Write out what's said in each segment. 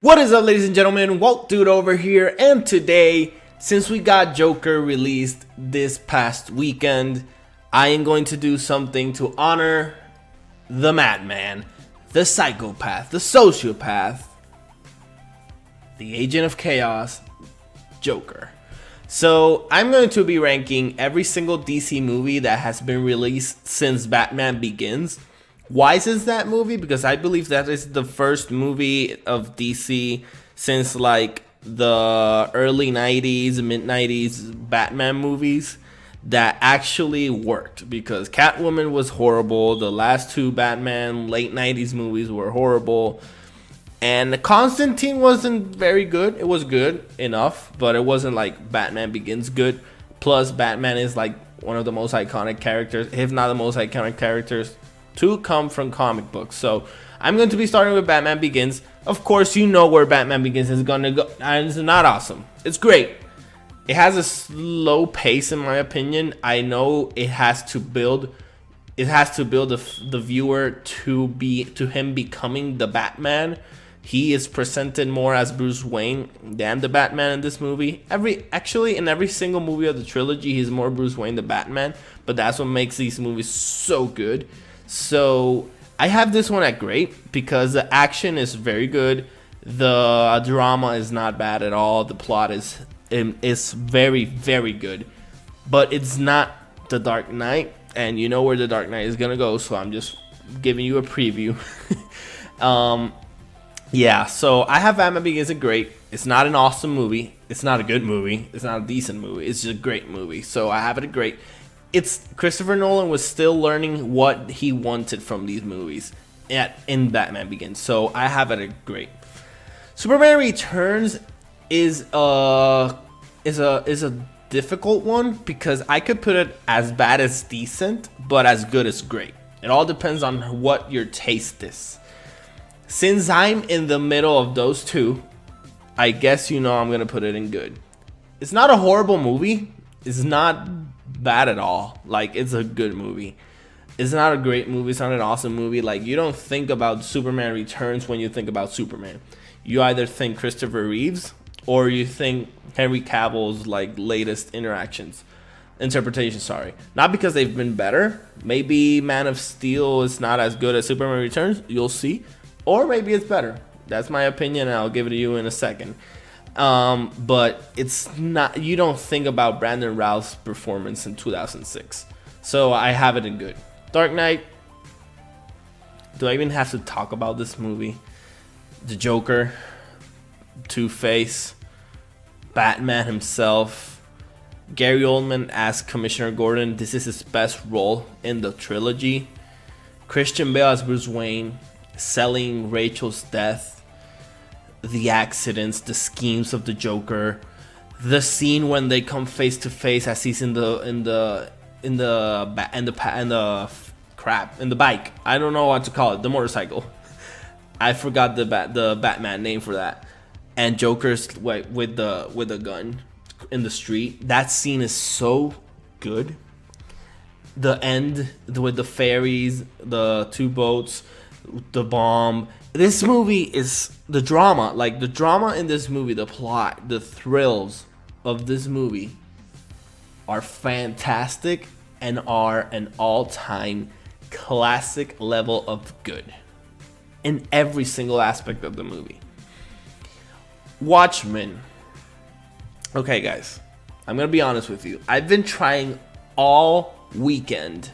What is up, ladies and gentlemen? Walt Dude over here, and today, since we got Joker released this past weekend, I am going to do something to honor the madman, the psychopath, the sociopath, the agent of chaos, Joker. So I'm going to be ranking every single DC movie that has been released since Batman Begins. Why is that movie? Because I believe that is the first movie of DC since like the early 90s, mid 90s Batman movies that actually worked. Because Catwoman was horrible, the last two Batman late 90s movies were horrible, and Constantine wasn't very good. It was good enough, but it wasn't like Batman Begins good. Plus, Batman is like one of the most iconic characters, if not the most iconic characters to come from comic books. So I'm going to be starting with Batman Begins. Of course, you know where Batman Begins is going to go, and it's not awesome. It's great. It has a slow pace, in my opinion. I know it has to build the viewer to him becoming the Batman. He is presented more as Bruce Wayne than the Batman in this movie. In every single movie of the trilogy, he's more Bruce Wayne than Batman. But that's what makes these movies so good. So I have this one at great because the action is very good. The drama is not bad at all. The plot is very, very good. But it's not The Dark Knight, and you know where The Dark Knight is gonna go. So I'm just giving you a preview. Yeah, so I have Batman Begins a great. It's not an awesome movie. It's not a good movie. It's not a decent movie. It's just a great movie. So I have it a great. It's Christopher Nolan was still learning what he wanted from these movies in Batman Begins. So I have it a great. Superman Returns is a difficult one because I could put it as bad as decent, but as good as great. It all depends on what your taste is. Since I'm in the middle of those two, I guess you know I'm gonna put it in good. It's not a horrible movie. It's not bad at all. Like, it's a good movie. It's not a great movie. It's not an awesome movie. Like, you don't think about Superman Returns when you think about Superman. You either think Christopher Reeves or you think Henry Cavill's like latest interpretation. Sorry, not because they've been better. Maybe Man of Steel is not as good as Superman Returns. You'll see. Or maybe it's better. That's my opinion, and I'll give it to you in a second. But it's not. You don't think about Brandon Routh's performance in 2006. So I have it in good. Dark Knight. Do I even have to talk about this movie? The Joker, Two-Face, Batman himself, Gary Oldman as Commissioner Gordon. This is his best role in the trilogy. Christian Bale as Bruce Wayne. Selling Rachel's death, the accidents, the schemes of the Joker, the scene when they come face to face as he's in the bike. I don't know what to call it, the motorcycle. I forgot the Batman name for that. And Joker's with the gun in the street. That scene is so good. The end with the ferries, the two boats, the bomb. This movie is the drama. Like, the drama in this movie, the plot, the thrills of this movie are fantastic and are an all-time classic level of good in every single aspect of the movie. Watchmen. Okay, guys, I'm gonna be honest with you. I've been trying all weekend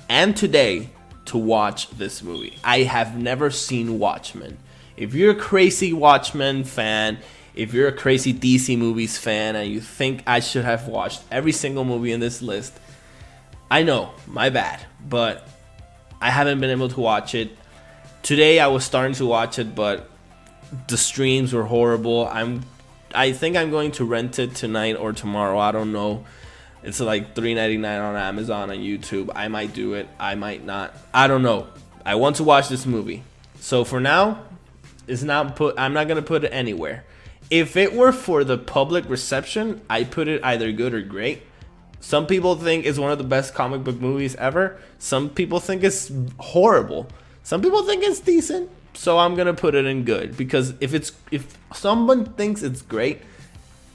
and today to watch this movie. I have never seen Watchmen. If you're a crazy Watchmen fan, if you're a crazy DC movies fan, and you think I should have watched every single movie in this list, I know, my bad, but I haven't been able to watch it. Today I was starting to watch it, but the streams were horrible. I think I'm going to rent it tonight or tomorrow. I don't know. It's like $3.99 on Amazon and YouTube. I might do it. I might not. I don't know. I want to watch this movie. So for now, I'm not gonna put it anywhere. If it were for the public reception, I put it either good or great. Some people think it's one of the best comic book movies ever. Some people think it's horrible. Some people think it's decent. So I'm gonna put it in good, because if someone thinks it's great,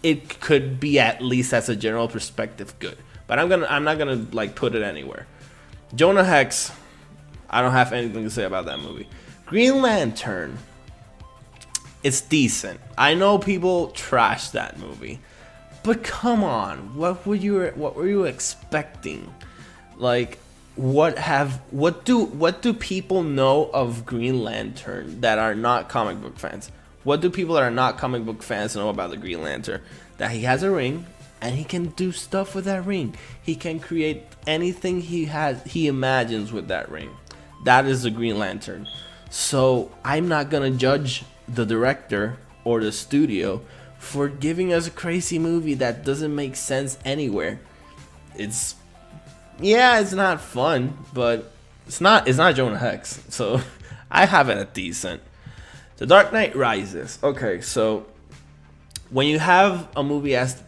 it could be, at least as a general perspective, good. But I'm not gonna like put it anywhere. Jonah Hex, I don't have anything to say about that movie. Green Lantern, it's decent. I know people trash that movie, but come on, what were you expecting? Like, what do people know of Green Lantern that are not comic book fans? What do people that are not comic book fans know about the Green Lantern? That he has a ring and he can do stuff with that ring. He can create anything he imagines with that ring. That is the Green Lantern. So I'm not gonna judge the director or the studio for giving us a crazy movie that doesn't make sense anywhere. It's not fun, but it's not Jonah Hex. So I have it at decent. The Dark Knight Rises. Okay, so when you have a movie as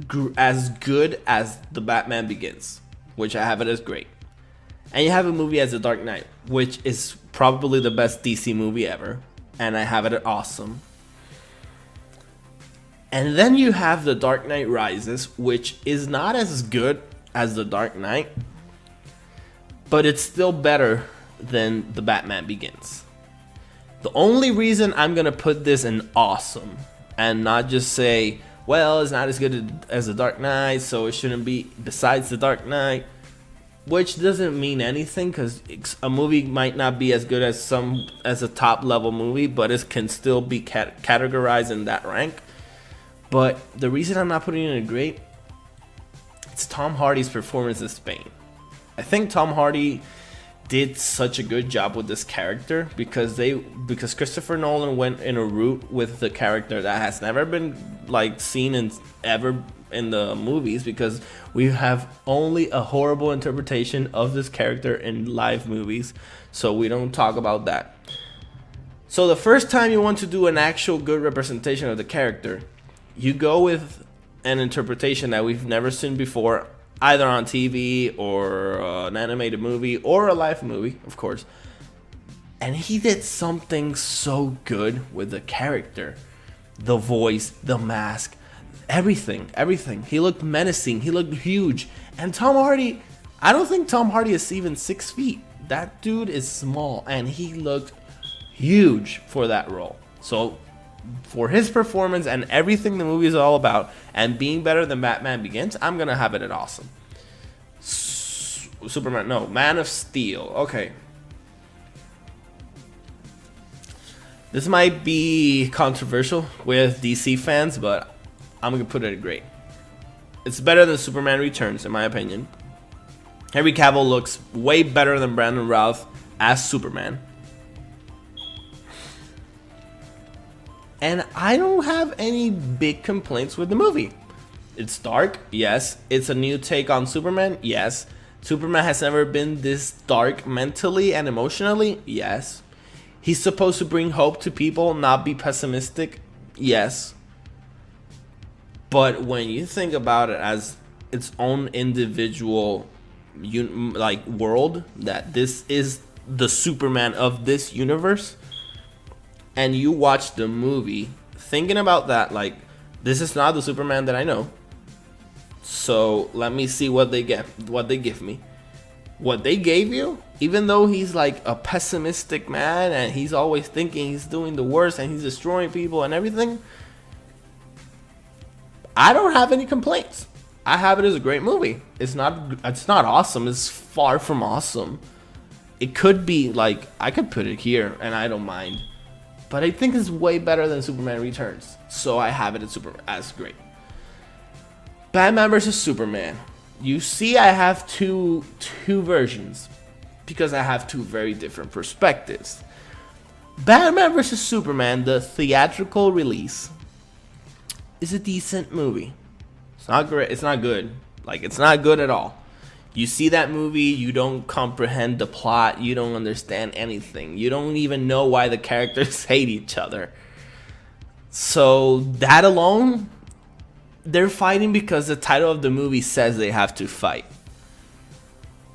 good as The Batman Begins, which I have it as great, and you have a movie as The Dark Knight, which is probably the best DC movie ever, and I have it at awesome. And then you have The Dark Knight Rises, which is not as good as The Dark Knight, but it's still better than The Batman Begins. The only reason I'm gonna put this in awesome and not just say, well, it's not as good as The Dark Knight, so it shouldn't be besides The Dark Knight, which doesn't mean anything, because a movie might not be as good as a top level movie, but it can still be categorized in that rank. But the reason I'm not putting it in great, it's Tom Hardy's performance as Bane. I think Tom Hardy did such a good job with this character because Christopher Nolan went in a route with the character that has never been like seen ever in the movies, because we have only a horrible interpretation of this character in live movies, so we don't talk about that. So the first time you want to do an actual good representation of the character, you go with an interpretation that we've never seen before, either on TV or an animated movie or a live movie, of course. And he did something so good with the character. The voice, the mask, everything. He looked menacing, he looked huge. And Tom Hardy, I don't think Tom Hardy is even 6 feet. That dude is small, and he looked huge for that role. So for his performance and everything the movie is all about, and being better than Batman Begins, I'm gonna have it at awesome. Man of Steel. Okay, this might be controversial with DC fans, but I'm gonna put it at great. It's better than Superman Returns, in my opinion. Henry Cavill looks way better than Brandon Routh as Superman. And I don't have any big complaints with the movie. It's dark, yes. It's a new take on Superman, yes. Superman has never been this dark mentally and emotionally, yes. He's supposed to bring hope to people, not be pessimistic, yes. But when you think about it as its own individual world, that this is the Superman of this universe, and you watch the movie thinking about that, like, this is not the Superman that I know, so let me see what they give me. What they gave you, even though he's like a pessimistic man and he's always thinking he's doing the worst and he's destroying people and everything, I don't have any complaints. I have it as a great movie. It's not awesome. It's far from awesome. It could be like, I could put it here and I don't mind. But I think it's way better than Superman Returns, so I have it as great. Batman vs Superman. You see, I have two versions because I have two very different perspectives. Batman vs Superman, the theatrical release, is a decent movie. It's not great. It's not good. Like, it's not good at all. You see that movie, you don't comprehend the plot, you don't understand anything. You don't even know why the characters hate each other. So that alone, they're fighting because the title of the movie says they have to fight.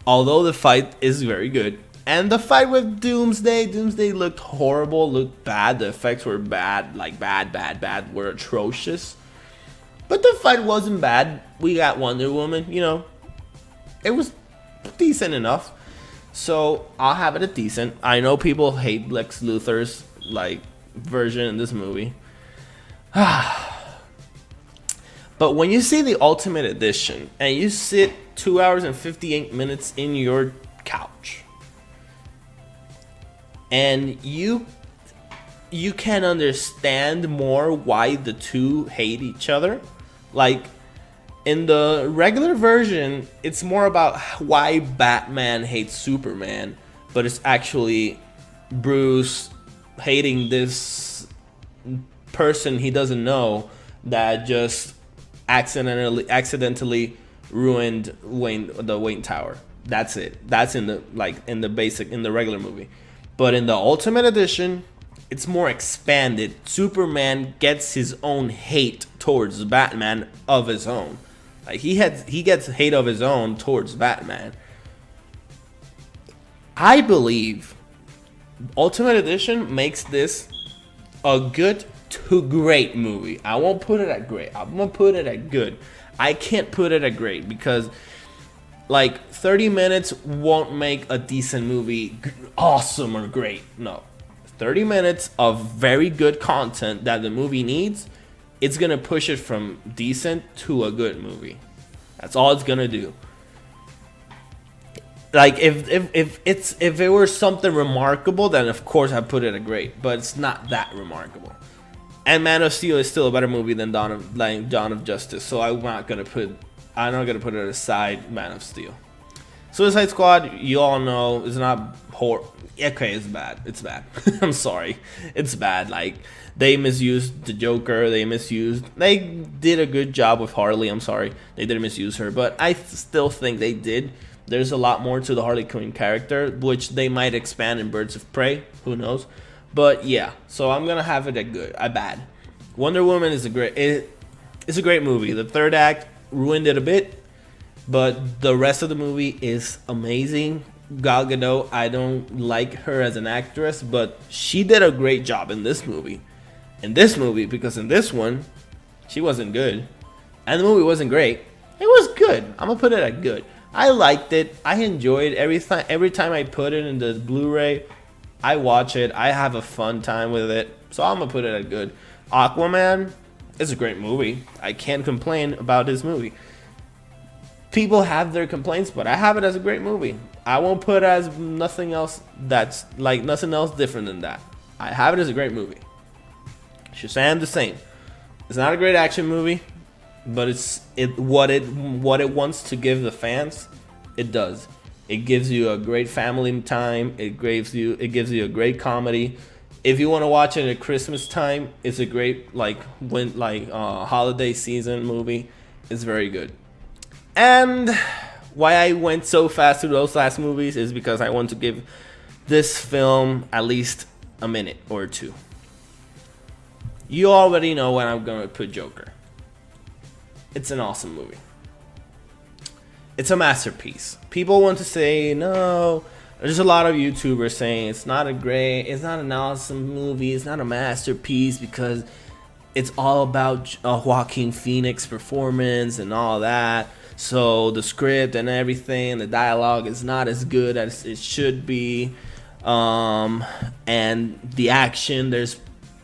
Although the fight is very good, And the fight with Doomsday looked horrible, looked bad. The effects were bad, like bad, were atrocious. But the fight wasn't bad. We got Wonder Woman, you know. It was decent enough. So I'll have it a decent. I know people hate Lex Luthor's like version in this movie. But when you see the Ultimate Edition and you sit 2 hours and 58 minutes in your couch, and you can understand more why the two hate each other. Like in the regular version, it's more about why Batman hates Superman, but it's actually Bruce hating this person he doesn't know that just accidentally ruined the Wayne Tower. That's it. That's in the regular movie. But in the Ultimate Edition, it's more expanded. Superman gets his own hate towards Batman of his own. Like he gets hate of his own towards Batman. I believe Ultimate Edition makes this a good to great movie. I won't put it at great. I'm gonna put it at good. I can't put it at great because like 30 minutes won't make a decent movie awesome or great. No. 30 minutes of very good content that the movie needs, it's gonna push it from decent to a good movie. That's all it's gonna do. Like if it were something remarkable, then of course I'd put it at great. But it's not that remarkable. And Man of Steel is still a better movie than Dawn of Justice. So I'm not gonna put it aside Man of Steel. Suicide Squad, you all know, is not okay, it's bad. It's bad. I'm sorry. It's bad. Like, they misused the Joker. They did a good job with Harley. I'm sorry. They didn't misuse her. But I still think they did. There's a lot more to the Harley Quinn character, which they might expand in Birds of Prey. Who knows? But yeah, so I'm going to have it at bad. Wonder Woman is a great movie. The third act ruined it a bit. But the rest of the movie is amazing. Gal Gadot, I don't like her as an actress, but she did a great job in this movie. Because in this one, she wasn't good. And the movie wasn't great. It was good. I'm going to put it at good. I liked it. I enjoyed it. Every time I put it in the Blu-ray, I watch it. I have a fun time with it. So I'm going to put it at good. Aquaman is a great movie. I can't complain about this movie. People have their complaints, but I have it as a great movie. I won't put it as nothing else different than that. I have it as a great movie. Shazam the same. It's not a great action movie, but what it wants to give the fans, it does. It gives you a great family time. It gives you a great comedy. If you want to watch it at Christmas time, it's a great holiday season movie. It's very good. And why I went so fast through those last movies is because I want to give this film at least a minute or two. You already know when I'm going to put Joker. It's an awesome movie. It's a masterpiece. People want to say, no. There's a lot of YouTubers saying it's not an awesome movie, it's not a masterpiece because it's all about Joaquin Phoenix performance and all that. So the script and everything, the dialogue is not as good as it should be. And the action, there's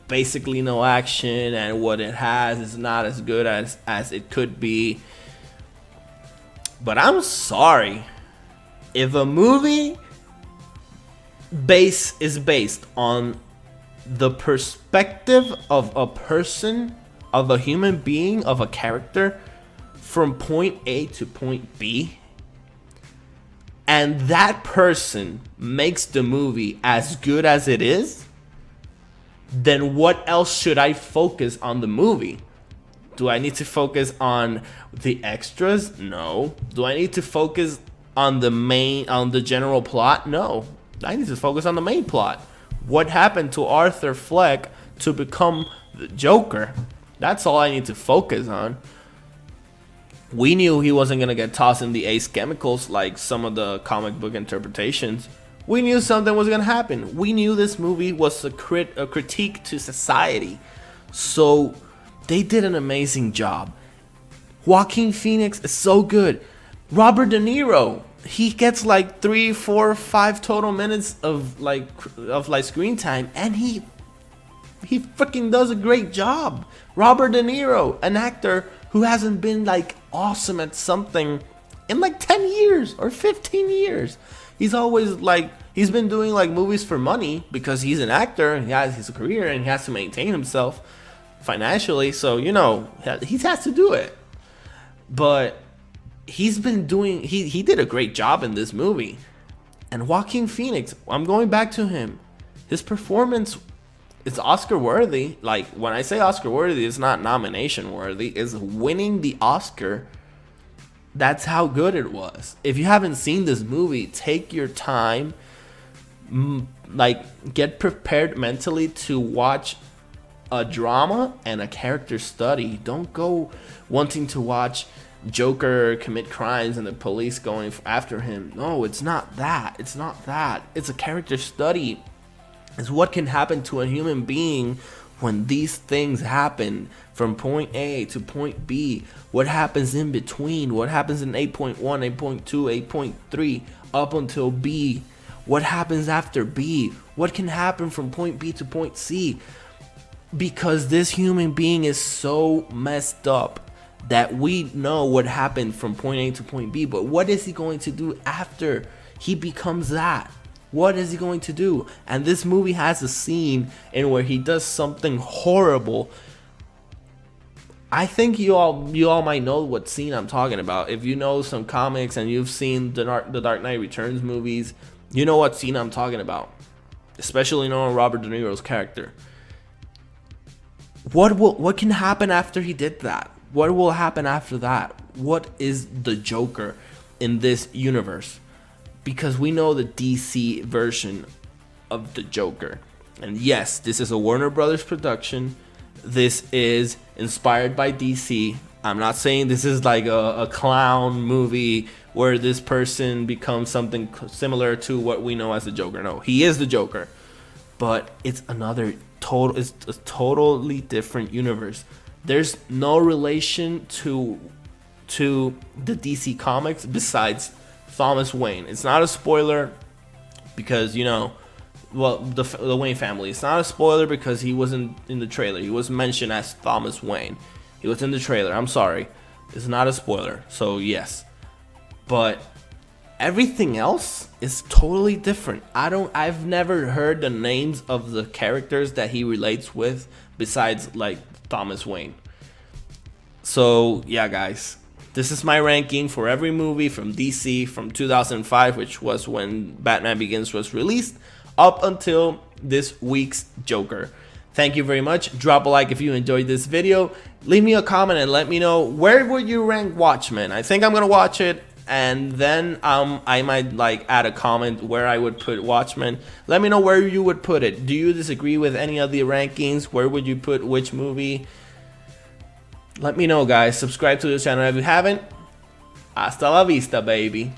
basically no action, and what it has is not as good as it could be. But I'm sorry. If a movie is based on the perspective of a person, of a human being, of a character, from point A to point B, and that person makes the movie as good as it is, then what else should I focus on the movie? Do I need to focus on the extras? No. Do I need to focus on the general plot? No. I need to focus on the main plot. What happened to Arthur Fleck to become the Joker? That's all I need to focus on. We knew he wasn't going to get tossed in the Ace Chemicals like some of the comic book interpretations. We knew something was gonna happen. We knew this movie was a critique to society. So they did an amazing job. Joaquin Phoenix is so good. Robert De Niro, he gets like 3, 4, 5 total minutes of screen time, and he freaking does a great job. Robert De Niro, an actor who hasn't been like awesome at something in like 10 years or 15 years. He's always like, he's been doing like movies for money because he's an actor and he has his career and he has to maintain himself financially. So, you know, he has to do it. But he's been doing, he did a great job in this movie. And Joaquin Phoenix, I'm going back to him. His performance is Oscar worthy. Like, when I say Oscar worthy, it's not nomination worthy. It's winning the Oscar. That's how good it was. If you haven't seen this movie, take your time. Like, get prepared mentally to watch a drama and a character study. Don't go wanting to watch Joker commit crimes and the police going after him. No, it's not that. It's not that. It's a character study. It's what can happen to a human being when these things happen from point A to point B. What happens in between? What happens in 8.1, 8.2, 8.3 up until B? What happens after B? What can happen from point B to point C? Because this human being is so messed up that we know what happened from point A to point B, but what is he going to do after he becomes that? What is he going to do? And this movie has a scene in where he does something horrible. I think you all might know what scene I'm talking about. If you know some comics and you've seen the Dark Knight Returns movies, you know what scene I'm talking about. Especially knowing Robert De Niro's character. What can happen after he did that? What will happen after that? What is the Joker in this universe? Because we know the DC version of the Joker. And yes, this is a Warner Brothers production. This is inspired by DC. I'm not saying this is like a clown movie where this person becomes something similar to what we know as the Joker. No, he is the Joker. But it's a totally different universe. There's no relation to the DC comics besides Thomas Wayne. It's not a spoiler because, you know, well, the Wayne family. It's not a spoiler because he wasn't in the trailer. He was mentioned as Thomas Wayne. He was in the trailer. I'm sorry. It's not a spoiler. So yes. But everything else is totally different. I've never heard the names of the characters that he relates with besides like Thomas Wayne. So yeah, guys. This is my ranking for every movie from DC from 2005, which was when Batman Begins was released, up until this week's Joker. Thank you very much. Drop a like if you enjoyed this video. Leave me a comment and let me know, where would you rank Watchmen? I think I'm gonna watch it, and then I might like add a comment where I would put Watchmen. Let me know where you would put it. Do you disagree with any of the rankings? Where would you put which movie? Let me know, guys. Subscribe to the channel if you haven't. Hasta la vista, baby.